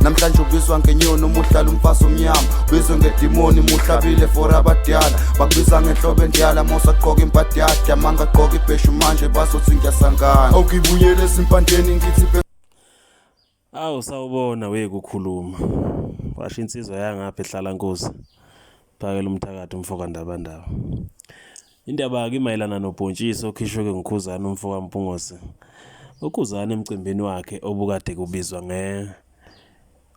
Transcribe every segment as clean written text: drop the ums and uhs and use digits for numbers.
namhlanje ubizwa ngenyoni umuhlala umfazi omnyama ubizwe ngedimoni muhlabile for abadala bakubiza ngenhlobo endiyala mosaqoka impahla yakhe amanga aqoka ibheshu manje bazothi ngiyasangana awukibuyele esimpandeni ngithi Awu sawubona kukhuluma washo insizwa yangapha ehlala Nkosi phakela umthakathi umfoka ndabandaba indaba ke mayelana nobhontshisi okhishwe ke nguKhuzani umfoka Mpungose uKhuzani emcimbini wakhe obukade kubizwa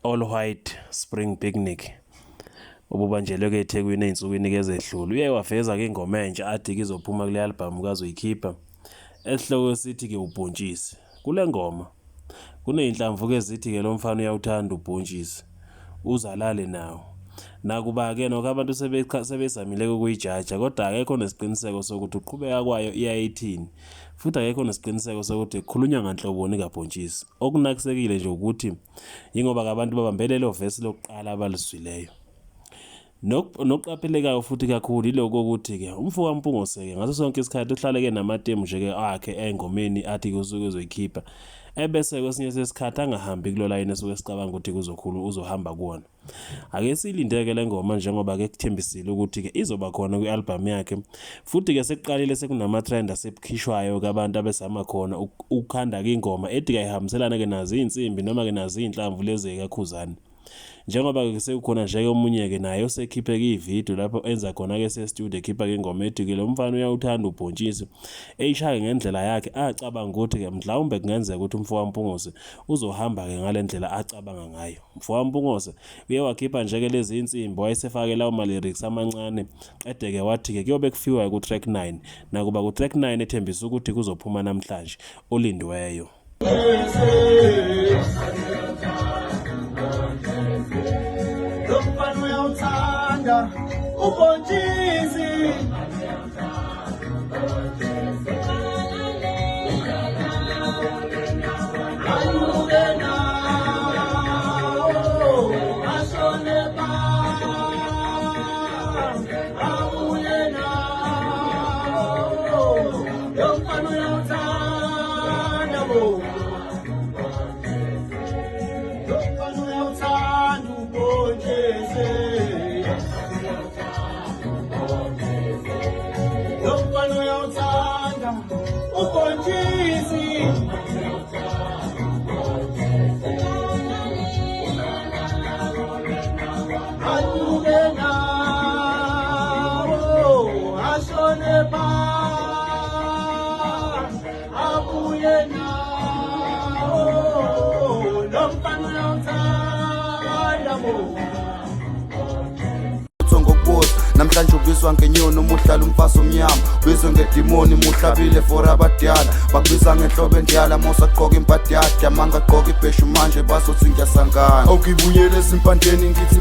All White Spring Picnic obubanjelwe ke eThekwini einsukwini kezedlule uye wafeza ke ingoma entsha athi izophuma kule album kazoyikhipha esihloko sithi ke ubhontshisi kule ngoma kuneyinhlamvu ke zithi ke lo mfana uyawuthanda ubhontshisi uzalale nawo nakuba ke nokho abantu sebezamile ukuyijaja kodwa akekho nesiqiniseko sokuthi uqhubeka kwayo iyayithini futhi akekho nesiqiniseko sokuthi khulunywa nganhloboni kabhontshisi okunakisekile nje ukuthi ingoba abantu babambelele ovesi lokuqala abalizwileyo nokuqaphelekayo futhi kakhulu iloko ukuthi ke umfoka Mpungose ke ngaso sonke isikhathi uhlaleke namatemu nje ke akhe engomeni athi kusuke uzoyikhipha ebese kwesinye sesikhathi angahambi kulo line esuke sicabanga ukuthi kuzokhulu uzohamba kuona ake silindeke le ngoma njengoba ke kuthembisile ukuthi ke izoba khona kwialbum yakhe futhi ke sekuqalile sekunama trend asebukhishwayo kabantu abesama khona ukukhanda ke ingoma ethi kayihambiselana ke nazo insimbi noma ke nazo inhlamvu lezi kaKhuzani njengoba ke sekukhona nje ke omunye ke naye osekhiphe ke ivideo lapho enza khona ke se-studio ekhipha ke ingoma ethi ke lo mfana uyawuthanda ubhontshisi eyishaya ngendlela yakhe acabanga ukuthi ke mhlawumbe kungenzeka ukuthi umfoka Mpungose uzohamba ke ngalendlela acabanga ngayo umfoka Mpungose uye wakhipha nje ke lezi insimbi wayesefake lawo ma-lyrics amancane qede ke wathi ke kuyobe kufiwa ku track 9 nakuba ku track 9 ethembisa ukuthi kuzophuma namhlanje olindiweyo uBhontshisi namhlanje ubizwa ngenyoni umuhlala umfazi omnyama ubizwe ngedimoni muhlabile for abadala bakubiza ngenhlobo endiyala mosaqoka impahla yakhe amanga aqoka ibheshu manje bazothi ngiyasangana awukibuyele esimpandeni ngithi